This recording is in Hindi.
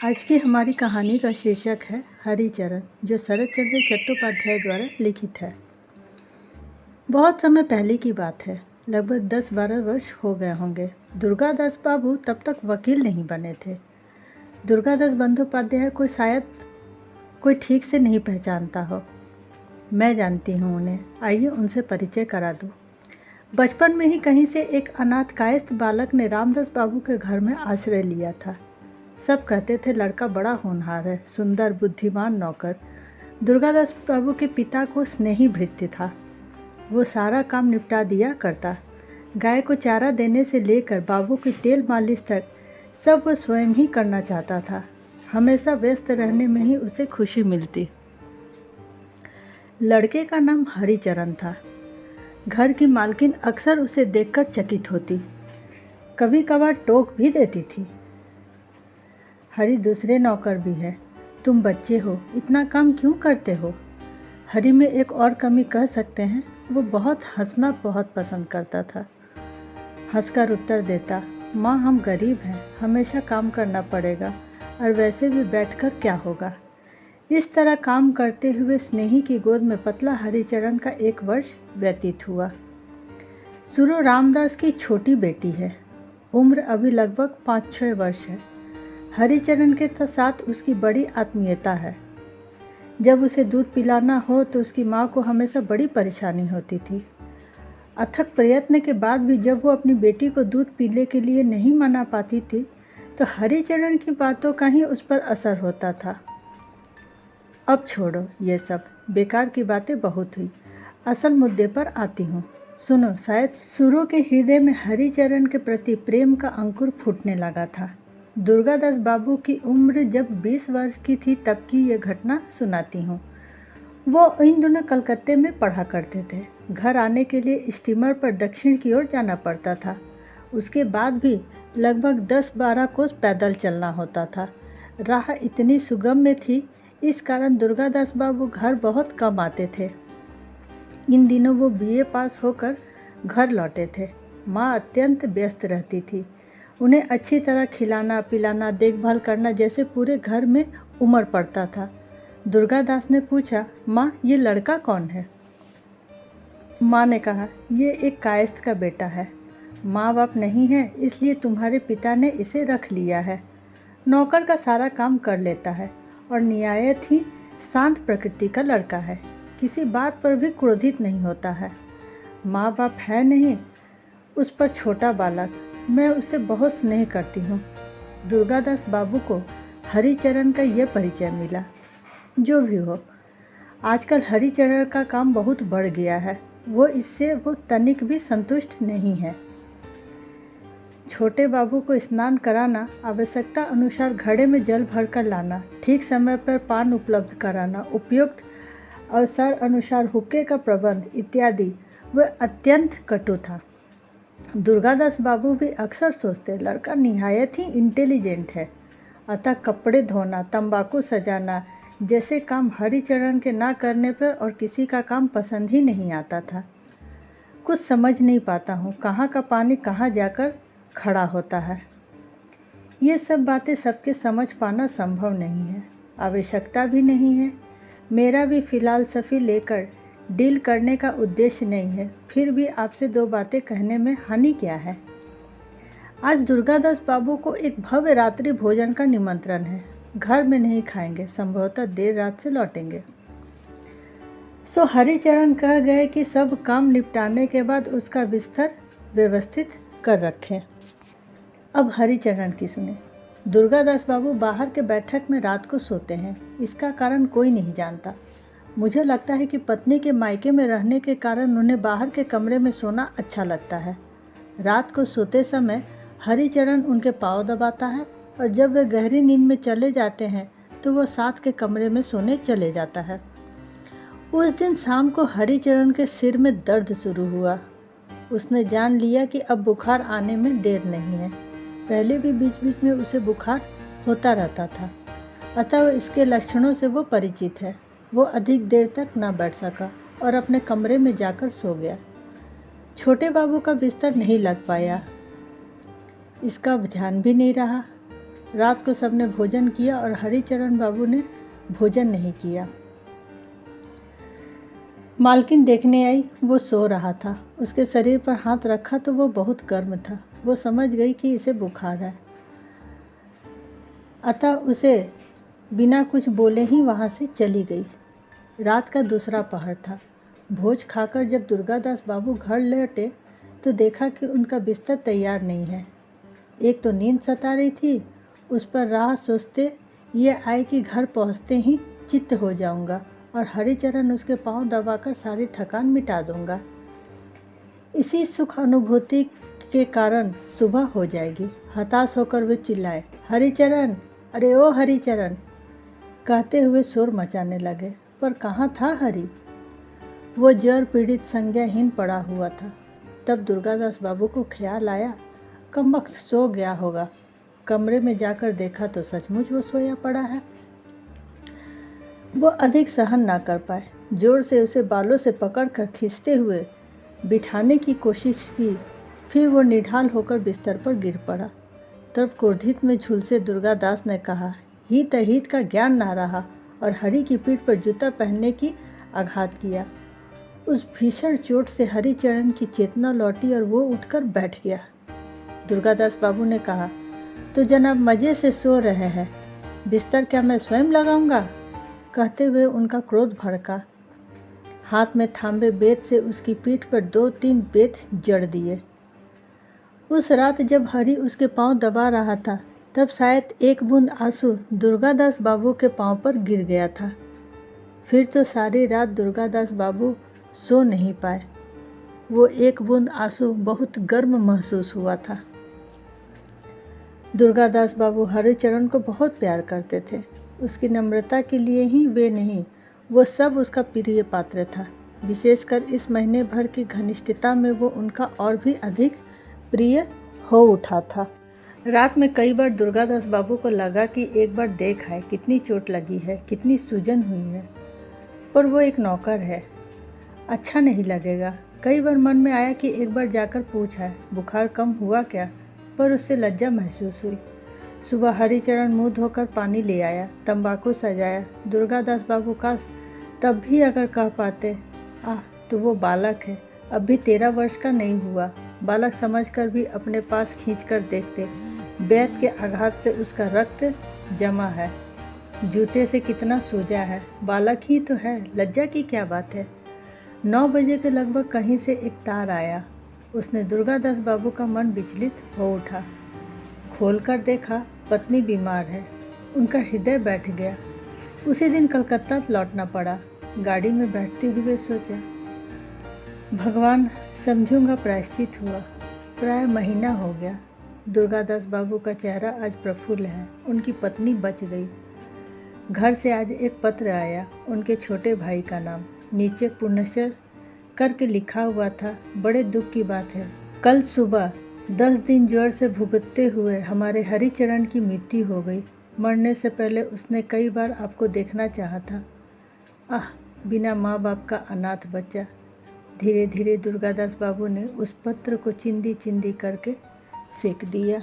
आज की हमारी कहानी का शीर्षक है हरिचरण, जो शरत चंद्र चट्टोपाध्याय द्वारा लिखित है। बहुत समय पहले की बात है, लगभग 10-12 वर्ष हो गए होंगे। दुर्गादास बाबू तब तक वकील नहीं बने थे। दुर्गादास बंदोपाध्याय को शायद कोई ठीक से नहीं पहचानता हो। मैं जानती हूँ उन्हें, आइए उनसे परिचय करा दूँ। बचपन में ही कहीं से एक अनाथ कायस्थ बालक ने रामदास बाबू के घर में आश्रय लिया था। सब कहते थे लड़का बड़ा होनहार है, सुंदर, बुद्धिमान नौकर। दुर्गादास बाबू के पिता को स्नेही भृत्य था। वो सारा काम निपटा दिया करता। गाय को चारा देने से लेकर बाबू की तेल मालिश तक सब वो स्वयं ही करना चाहता था। हमेशा व्यस्त रहने में ही उसे खुशी मिलती। लड़के का नाम हरिचरण था। घर की मालकिन अक्सर उसे देखकर चकित होती, कभी कभार टोक भी देती थी। हरी दूसरे नौकर भी है, तुम बच्चे हो, इतना काम क्यों करते हो? हरी में एक और कमी कह सकते हैं, वो बहुत हंसना बहुत पसंद करता था। हंसकर उत्तर देता, माँ हम गरीब हैं, हमेशा काम करना पड़ेगा और वैसे भी बैठकर क्या होगा। इस तरह काम करते हुए स्नेही की गोद में पतला हरिचरण का 1 वर्ष व्यतीत हुआ। सुरो रामदास की छोटी बेटी है। उम्र अभी लगभग 5-6 वर्ष है। हरिचरण के साथ उसकी बड़ी आत्मीयता है। जब उसे दूध पिलाना हो तो उसकी माँ को हमेशा बड़ी परेशानी होती थी। अथक प्रयत्न के बाद भी जब वो अपनी बेटी को दूध पीने के लिए नहीं मना पाती थी तो हरिचरण की बातों का ही उस पर असर होता था। अब छोड़ो ये सब, बेकार की बातें बहुत हुई, असल मुद्दे पर आती हूँ। सुनो, शायद सुरो के हृदय में हरिचरण के प्रति प्रेम का अंकुर फूटने लगा था। दुर्गादास बाबू की उम्र जब 20 वर्ष की थी तब की ये घटना सुनाती हूँ। वो इन दिनों कलकत्ते में पढ़ा करते थे। घर आने के लिए स्टीमर पर दक्षिण की ओर जाना पड़ता था। उसके बाद भी लगभग 10-12 कोस पैदल चलना होता था। राह इतनी सुगम्य थी, इस कारण दुर्गादास बाबू घर बहुत कम आते थे। इन दिनों वो BA पास होकर घर लौटे थे। माँ अत्यंत व्यस्त रहती थी। उन्हें अच्छी तरह खिलाना पिलाना देखभाल करना जैसे पूरे घर में उमड़ पड़ता था। दुर्गादास ने पूछा, माँ ये लड़का कौन है? माँ ने कहा, ये एक कायस्थ का बेटा है। माँ बाप नहीं है, इसलिए तुम्हारे पिता ने इसे रख लिया है। नौकर का सारा काम कर लेता है और निहायत ही शांत प्रकृति का लड़का है। किसी बात पर भी क्रोधित नहीं होता है। माँ बाप है नहीं, उस पर छोटा बालक, मैं उसे बहुत स्नेह करती हूँ। दुर्गादास बाबू को हरिचरण का यह परिचय मिला। जो भी हो, आजकल हरिचरण का काम बहुत बढ़ गया है। वो तनिक भी संतुष्ट नहीं है। छोटे बाबू को स्नान कराना, आवश्यकता अनुसार घड़े में जल भरकर लाना, ठीक समय पर पान उपलब्ध कराना, उपयुक्त अवसर अनुसार हुक्के का प्रबंध इत्यादि वह अत्यंत कटु था। दुर्गादास बाबू भी अक्सर सोचते लड़का निहायत ही इंटेलिजेंट है, अतः कपड़े धोना, तंबाकू सजाना जैसे काम हरिचरण के ना करने पर और किसी का काम पसंद ही नहीं आता था। कुछ समझ नहीं पाता हूँ, कहाँ का पानी कहाँ जाकर खड़ा होता है। ये सब बातें सबके समझ पाना संभव नहीं है, आवश्यकता भी नहीं है। मेरा भी फिलॉसफी लेकर डील करने का उद्देश्य नहीं है, फिर भी आपसे 2 बातें कहने में हानि क्या है। आज दुर्गादास बाबू को एक भव्य रात्रि भोजन का निमंत्रण है। घर में नहीं खाएंगे, संभवतः देर रात से लौटेंगे। सो हरिचरण कह गए कि सब काम निपटाने के बाद उसका बिस्तर व्यवस्थित कर रखें। अब हरिचरण की सुने। दुर्गादास बाबू बाहर के बैठक में रात को सोते हैं। इसका कारण कोई नहीं जानता। मुझे लगता है कि पत्नी के मायके में रहने के कारण उन्हें बाहर के कमरे में सोना अच्छा लगता है। रात को सोते समय हरिचरण उनके पाँव दबाता है और जब वे गहरी नींद में चले जाते हैं तो वो साथ के कमरे में सोने चले जाता है। उस दिन शाम को हरिचरण के सिर में दर्द शुरू हुआ। उसने जान लिया कि अब बुखार आने में देर नहीं है। पहले भी बीच बीच में उसे बुखार होता रहता था, अतः इसके लक्षणों से वो परिचित है। वो अधिक देर तक न बैठ सका और अपने कमरे में जाकर सो गया। छोटे बाबू का बिस्तर नहीं लग पाया, इसका ध्यान भी नहीं रहा। रात को सबने भोजन किया और हरिचरण बाबू ने भोजन नहीं किया। मालकिन देखने आई, वो सो रहा था। उसके शरीर पर हाथ रखा तो वो बहुत गर्म था। वो समझ गई कि इसे बुखार है, अतः उसे बिना कुछ बोले ही वहाँ से चली गई। रात का दूसरा पहर था। भोज खाकर जब दुर्गादास बाबू घर लौटे तो देखा कि उनका बिस्तर तैयार नहीं है। एक तो नींद सता रही थी, उस पर राह सोचते ये आए कि घर पहुँचते ही चित्त हो जाऊंगा और हरिचरण उसके पांव दबाकर सारी थकान मिटा दूंगा। इसी सुख अनुभूति के कारण सुबह हो जाएगी। हताश होकर वे चिल्लाए, हरिचरण, अरे ओ हरिचरण, कहते हुए शोर मचाने लगे। पर कहाँ था हरि? वो जर पीड़ित संज्ञाहीन पड़ा हुआ था। तब दुर्गादास बाबू को ख्याल आया, कमबख्त सो गया होगा। कमरे में जाकर देखा तो सचमुच वो सोया पड़ा है। वो अधिक सहन ना कर पाए, जोर से उसे बालों से पकड़कर खींचते हुए बिठाने की कोशिश की। फिर वो निढाल होकर बिस्तर पर गिर पड़ा। तब क्रोधित में झुलसे दुर्गादास ने कहा, हित अहित का ज्ञान ना रहा और हरि की पीठ पर जूता पहनने की आघात किया। उस भीषण चोट से हरिचरण की चेतना लौटी और वो उठकर बैठ गया। दुर्गादास बाबू ने कहा, तो जनाब मज़े से सो रहे हैं, बिस्तर क्या मैं स्वयं लगाऊंगा? कहते हुए उनका क्रोध भड़का। हाथ में थामे बेत से उसकी पीठ पर 2-3 बेत जड़ दिए। उस रात जब हरि उसके पांव दबा रहा था तब शायद एक बूंद आंसू दुर्गादास बाबू के पांव पर गिर गया था। फिर तो सारी रात दुर्गादास बाबू सो नहीं पाए। वो एक बूंद आंसू बहुत गर्म महसूस हुआ था। दुर्गादास बाबू हरिचरण को बहुत प्यार करते थे। उसकी नम्रता के लिए ही वे नहीं, वो सब उसका प्रिय पात्र था। विशेषकर इस महीने भर की घनिष्ठता में वो उनका और भी अधिक प्रिय हो उठा था। रात में कई बार दुर्गादास बाबू को लगा कि एक बार देख आए, कितनी चोट लगी है, कितनी सूजन हुई है। पर वो एक नौकर है, अच्छा नहीं लगेगा। कई बार मन में आया कि एक बार जाकर पूछ आए, बुखार कम हुआ क्या, पर उससे लज्जा महसूस हुई। सुबह हरिचरण मुँह धोकर पानी ले आया, तंबाकू सजाया। दुर्गादास बाबू काश तब भी अगर कह पाते, तो वो बालक है, अब भी 13 वर्ष का नहीं हुआ। बालक समझकर भी अपने पास खींचकर देखते, बेत के आघात से उसका रक्त जमा है, जूते से कितना सूजा है। बालक ही तो है, लज्जा की क्या बात है। 9 बजे के लगभग कहीं से एक तार आया। उसने दुर्गादास बाबू का मन विचलित हो उठा। खोलकर देखा, पत्नी बीमार है। उनका हृदय बैठ गया। उसी दिन कलकत्ता लौटना पड़ा। गाड़ी में बैठते हुए सोचा, भगवान, समझूंगा प्रायश्चित हुआ। प्राय महीना हो गया। दुर्गादास बाबू का चेहरा आज प्रफुल्ल है। उनकी पत्नी बच गई। घर से आज एक पत्र आया, उनके छोटे भाई का नाम। नीचे पुण्यश्र करके लिखा हुआ था, बड़े दुख की बात है, कल सुबह 10 दिन ज्वर से भुगतते हुए हमारे हरिचरण की मृत्यु हो गई। मरने से पहले उसने कई बार आपको देखना चाहा था। बिना माँ बाप का अनाथ बच्चा। धीरे धीरे दुर्गादास बाबू ने उस पत्र को चिंदी चिंदी करके फेंक दिया।